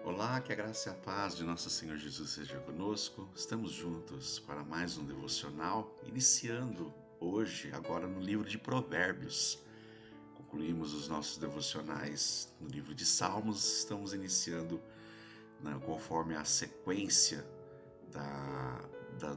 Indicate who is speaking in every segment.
Speaker 1: Olá, que a graça e a paz de nosso Senhor Jesus seja conosco. Estamos juntos para mais um devocional, iniciando hoje, agora no livro de Provérbios. Concluímos os nossos devocionais no livro de Salmos, estamos iniciando, conforme a sequência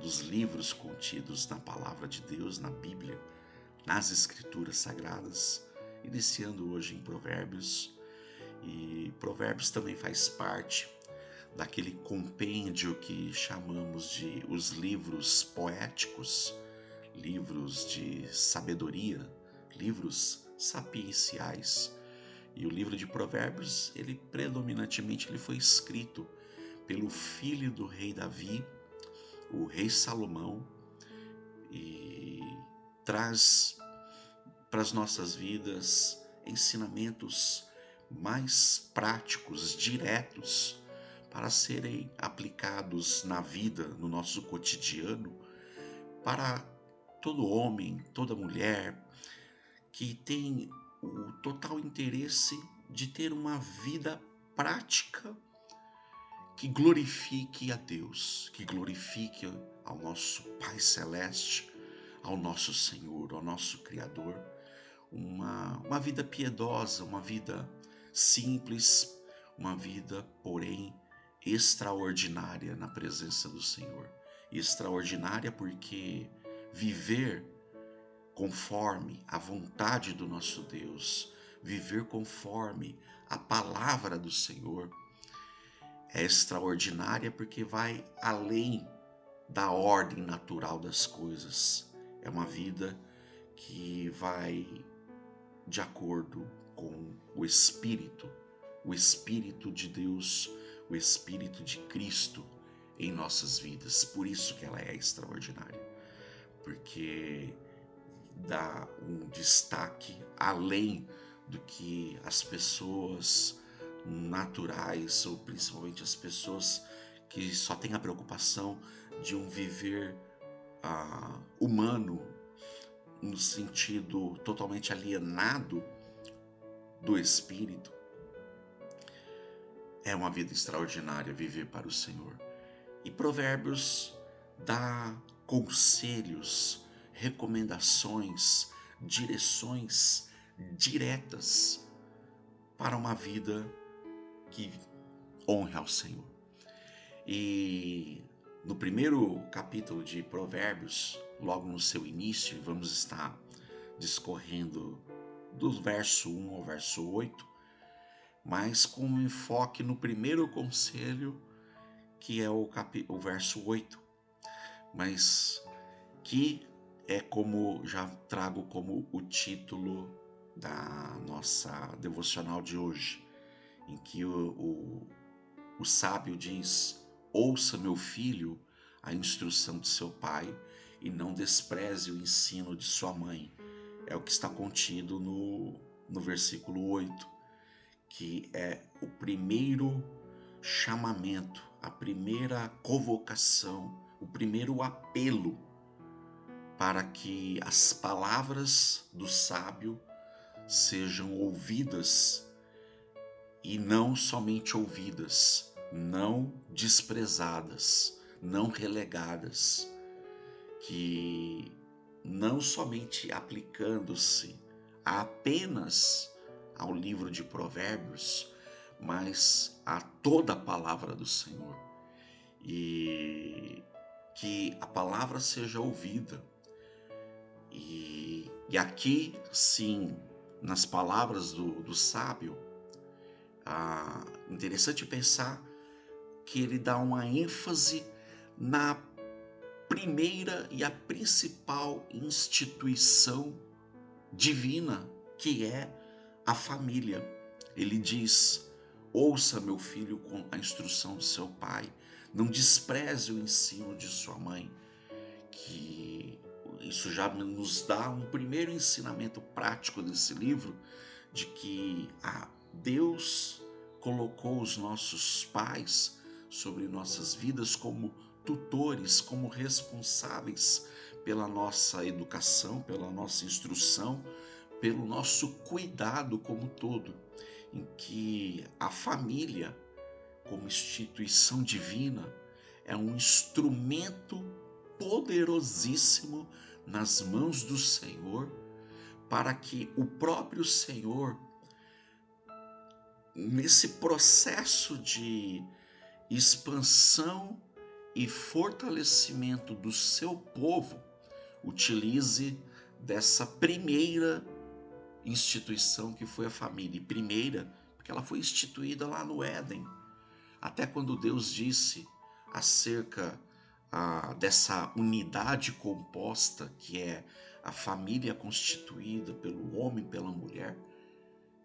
Speaker 1: dos livros contidos na Palavra de Deus, na Bíblia, nas Escrituras Sagradas, iniciando hoje em Provérbios. E Provérbios também faz parte daquele compêndio que chamamos de os livros poéticos, livros de sabedoria, livros sapienciais. E o livro de Provérbios, ele predominantemente foi escrito pelo filho do rei Davi, o rei Salomão, e traz para as nossas vidas ensinamentos mais práticos, diretos, para serem aplicados na vida, no nosso cotidiano, para todo homem, toda mulher que tem o total interesse de ter uma vida prática que glorifique a Deus, que glorifique ao nosso Pai Celeste, ao nosso Senhor, ao nosso Criador. Uma vida piedosa, uma vida simples, uma vida, porém, extraordinária na presença do Senhor. Extraordinária porque viver conforme a vontade do nosso Deus, viver conforme a palavra do Senhor, é extraordinária porque vai além da ordem natural das coisas. É uma vida que vai de acordo com o Espírito de Deus, o Espírito de Cristo em nossas vidas. Por isso que ela é extraordinária, porque dá um destaque além do que as pessoas naturais, ou principalmente as pessoas que só têm a preocupação de um viver humano, no sentido totalmente alienado do Espírito. É uma vida extraordinária viver para o Senhor. E Provérbios dá conselhos, recomendações, direções diretas para uma vida que honre ao Senhor. E no primeiro capítulo de Provérbios, logo no seu início, vamos estar discorrendo do verso 1 ao verso 8, mas com um enfoque no primeiro conselho, que é o verso 8, mas que é como já trago como o título da nossa devocional de hoje, em que o sábio diz: ouça, meu filho, a instrução de seu pai e não despreze o ensino de sua mãe. É o que está contido no versículo 8, que é o primeiro chamamento, a primeira convocação, o primeiro apelo para que as palavras do sábio sejam ouvidas, e não somente ouvidas, não desprezadas, não relegadas, que não somente aplicando-se apenas ao livro de Provérbios, mas a toda a palavra do Senhor, e que a palavra seja ouvida. E aqui, sim, nas palavras do sábio, interessante pensar que ele dá uma ênfase na primeira e a principal instituição divina, que é a família. Ele diz: ouça, meu filho, com a instrução de seu pai, não despreze o ensino de sua mãe. Que isso já nos dá um primeiro ensinamento prático desse livro, de que Deus colocou os nossos pais sobre nossas vidas como tutores, como responsáveis pela nossa educação, pela nossa instrução, pelo nosso cuidado como todo, em que a família como instituição divina, é um instrumento poderosíssimo nas mãos do Senhor, para que o próprio Senhor, nesse processo de expansão e fortalecimento do seu povo, utilize dessa primeira instituição que foi a família. E primeira, porque ela foi instituída lá no Éden. Até quando Deus disse acerca dessa unidade composta que é a família constituída pelo homem e pela mulher,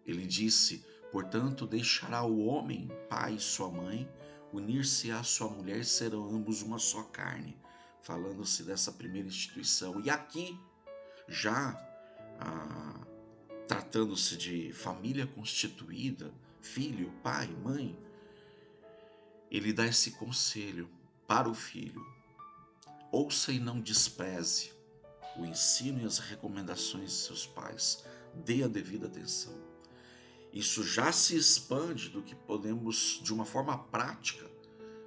Speaker 1: ele disse: portanto, deixará o homem, pai e sua mãe, unir-se à sua mulher e serão ambos uma só carne. Falando-se dessa primeira instituição. E aqui, já tratando-se de família constituída, filho, pai, mãe, ele dá esse conselho para o filho: ouça e não despreze o ensino e as recomendações de seus pais, dê a devida atenção. Isso já se expande do que podemos, de uma forma prática,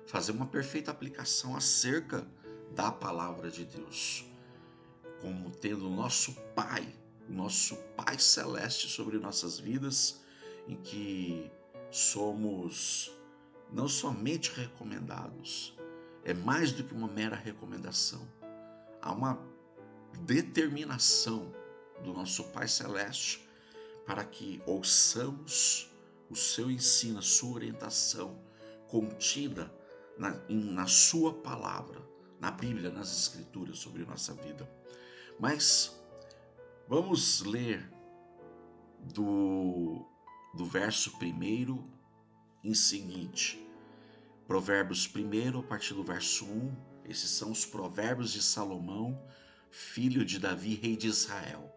Speaker 1: fazer uma perfeita aplicação acerca da palavra de Deus, como tendo o nosso Pai Celeste sobre nossas vidas, em que somos não somente recomendados, é mais do que uma mera recomendação. Há uma determinação do nosso Pai Celeste para que ouçamos o seu ensino, a sua orientação contida na sua palavra, na Bíblia, nas Escrituras sobre nossa vida. Mas vamos ler do verso 1 em seguinte. Provérbios 1, a partir do verso 1, esses são os provérbios de Salomão, filho de Davi, rei de Israel.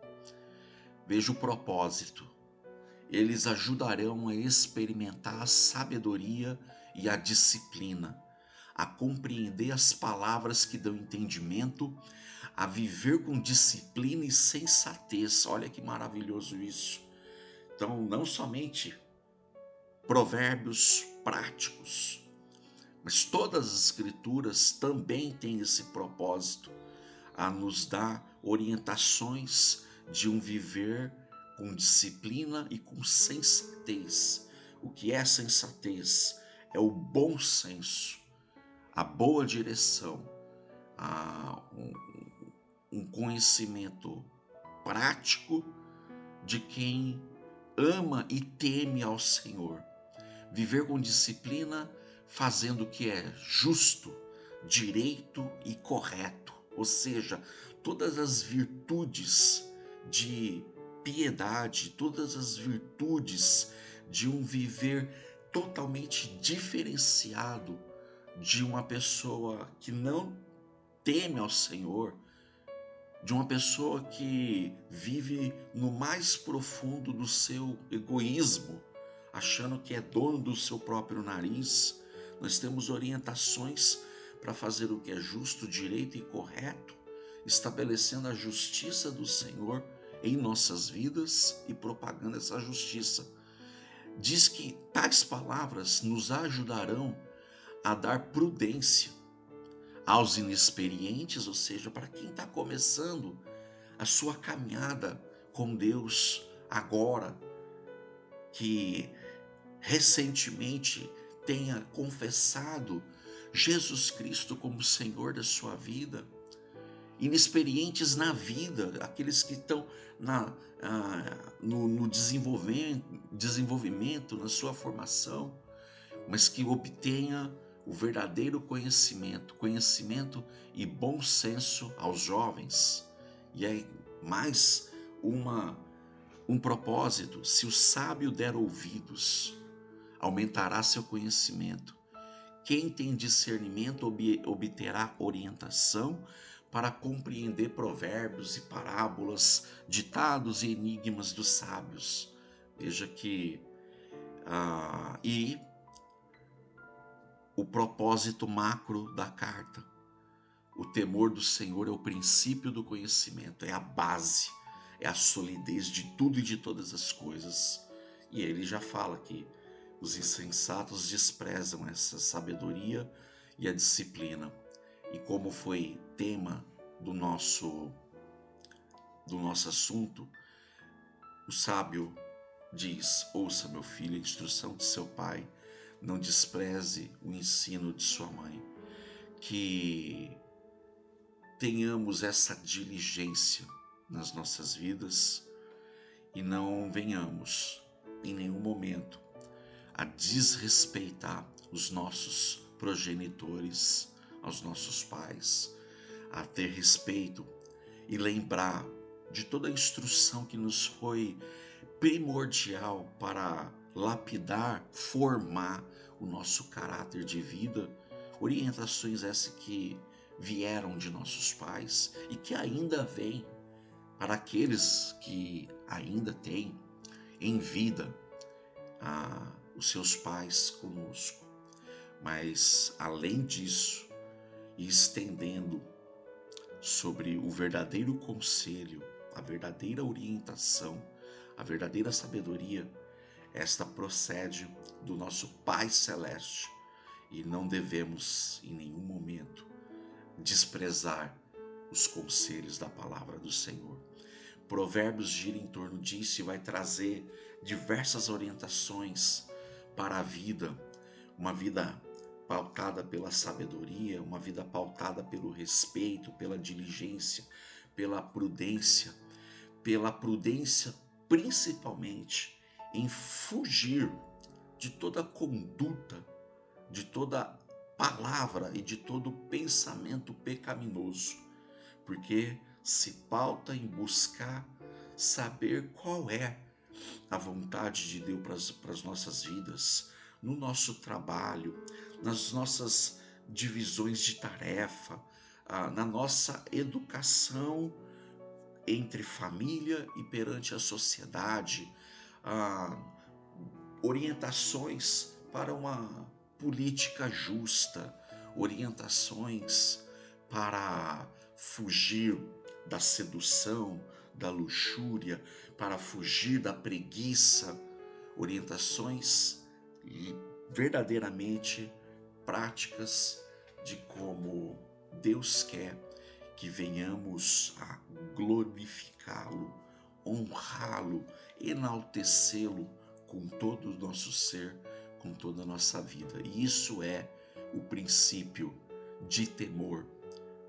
Speaker 1: Veja o propósito: eles ajudarão a experimentar a sabedoria e a disciplina, a compreender as palavras que dão entendimento, a viver com disciplina e sensatez. Olha que maravilhoso isso. Então, não somente provérbios práticos, mas todas as escrituras também têm esse propósito, a nos dar orientações de um viver com disciplina e com sensatez. O que é sensatez? É o bom senso, a boa direção, um conhecimento prático de quem ama e teme ao Senhor. Viver com disciplina, fazendo o que é justo, direito e correto, ou seja, todas as virtudes de piedade, todas as virtudes de um viver totalmente diferenciado de uma pessoa que não teme ao Senhor, de uma pessoa que vive no mais profundo do seu egoísmo, achando que é dono do seu próprio nariz. Nós temos orientações para fazer o que é justo, direito e correto, estabelecendo a justiça do Senhor em nossas vidas e propagando essa justiça. Diz que tais palavras nos ajudarão a dar prudência aos inexperientes, ou seja, para quem está começando a sua caminhada com Deus agora, que recentemente tenha confessado Jesus Cristo como Senhor da sua vida. Inexperientes na vida, aqueles que estão no desenvolvimento, na sua formação, mas que obtenha o verdadeiro conhecimento e bom senso aos jovens. E aí, mais um propósito: se o sábio der ouvidos, aumentará seu conhecimento. Quem tem discernimento obterá orientação para compreender provérbios e parábolas, ditados e enigmas dos sábios. Veja que o propósito macro da carta: o temor do Senhor é o princípio do conhecimento, é a base, é a solidez de tudo e de todas as coisas. E ele já fala aqui: Os insensatos desprezam essa sabedoria e a disciplina. E como foi tema do nosso assunto, o sábio diz: ouça, meu filho, a instrução de seu pai, não despreze o ensino de sua mãe. Que tenhamos essa diligência nas nossas vidas e não venhamos em nenhum momento a desrespeitar os nossos progenitores, aos nossos pais, a ter respeito e lembrar de toda a instrução que nos foi primordial para lapidar, formar o nosso caráter de vida, orientações essas que vieram de nossos pais e que ainda vêm para aqueles que ainda têm em vida os seus pais conosco. Mas além disso, e estendendo sobre o verdadeiro conselho, a verdadeira orientação, a verdadeira sabedoria, esta procede do nosso Pai Celeste e não devemos em nenhum momento desprezar os conselhos da palavra do Senhor. Provérbios gira em torno disso e vai trazer diversas orientações para a vida, uma vida pautada pela sabedoria, uma vida pautada pelo respeito, pela diligência, pela prudência principalmente em fugir de toda conduta, de toda palavra e de todo pensamento pecaminoso, porque se pauta em buscar saber qual é a vontade de Deus para as nossas vidas, no nosso trabalho, nas nossas divisões de tarefa, na nossa educação entre família e perante a sociedade, orientações para uma política justa, orientações para fugir da sedução, da luxúria, para fugir da preguiça, orientações verdadeiramente práticas de como Deus quer que venhamos a glorificá-lo, honrá-lo, enaltecê-lo com todo o nosso ser, com toda a nossa vida. E isso é o princípio de temor,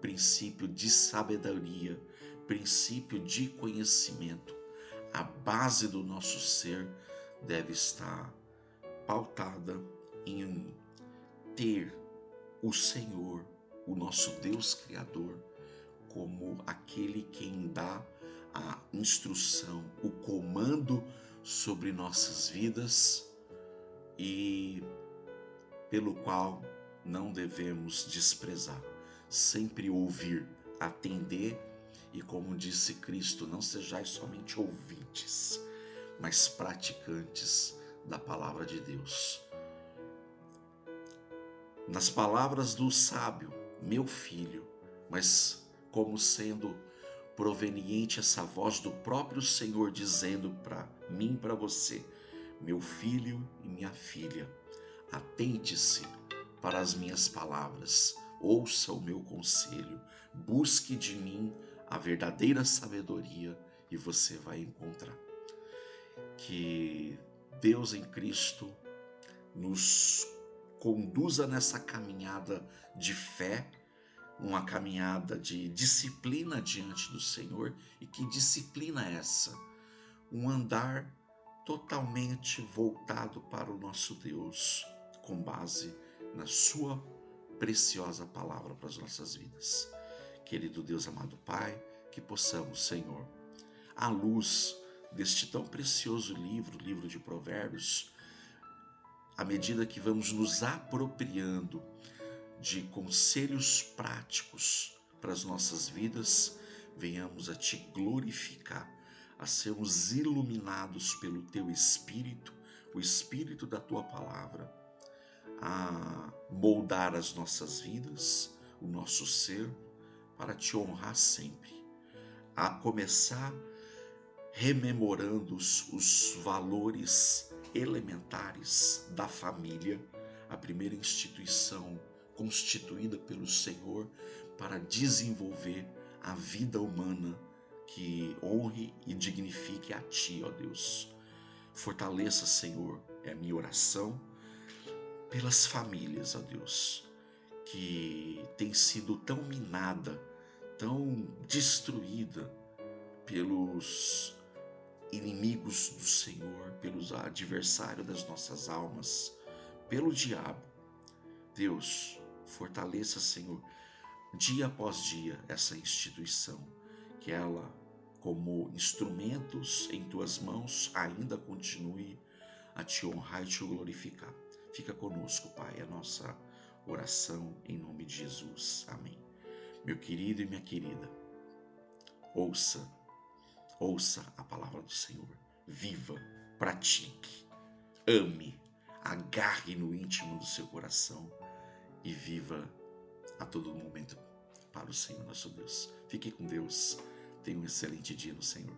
Speaker 1: princípio de sabedoria, princípio de conhecimento. A base do nosso ser deve estar pautada em ter o Senhor, o nosso Deus Criador, como aquele quem dá a instrução, o comando sobre nossas vidas e pelo qual não devemos desprezar. Sempre ouvir, atender e, como disse Cristo, não sejais somente ouvintes, mas praticantes da palavra de Deus. Nas palavras do sábio, meu filho, mas como sendo proveniente essa voz do próprio Senhor dizendo para mim e para você: meu filho e minha filha, atente-se para as minhas palavras, ouça o meu conselho, busque de mim a verdadeira sabedoria e você vai encontrar. Que Deus em Cristo nos conduza nessa caminhada de fé, uma caminhada de disciplina diante do Senhor. E que disciplina é essa? Um andar totalmente voltado para o nosso Deus, com base na sua preciosa palavra para as nossas vidas. Querido Deus, amado Pai, que possamos, Senhor, à luz deste tão precioso livro de Provérbios, à medida que vamos nos apropriando de conselhos práticos para as nossas vidas, venhamos a Te glorificar, a sermos iluminados pelo Teu Espírito, o Espírito da Tua Palavra, a moldar as nossas vidas, o nosso ser, para Te honrar sempre, a começar rememorando os valores elementares da família, a primeira instituição constituída pelo Senhor para desenvolver a vida humana que honre e dignifique a Ti, ó Deus. Fortaleça, Senhor, é a minha oração, pelas famílias, ó Deus, que tem sido tão minada, tão destruída pelos inimigos do Senhor, pelos adversários das nossas almas, pelo diabo. Deus, fortaleça, Senhor, dia após dia essa instituição, que ela, como instrumentos em tuas mãos, ainda continue a te honrar e te glorificar. Fica conosco, Pai, a nossa oração em nome de Jesus. Amém. Meu querido e minha querida, ouça a palavra do Senhor, viva, pratique, ame, agarre no íntimo do seu coração e viva a todo momento para o Senhor nosso Deus. Fique com Deus, tenha um excelente dia no Senhor.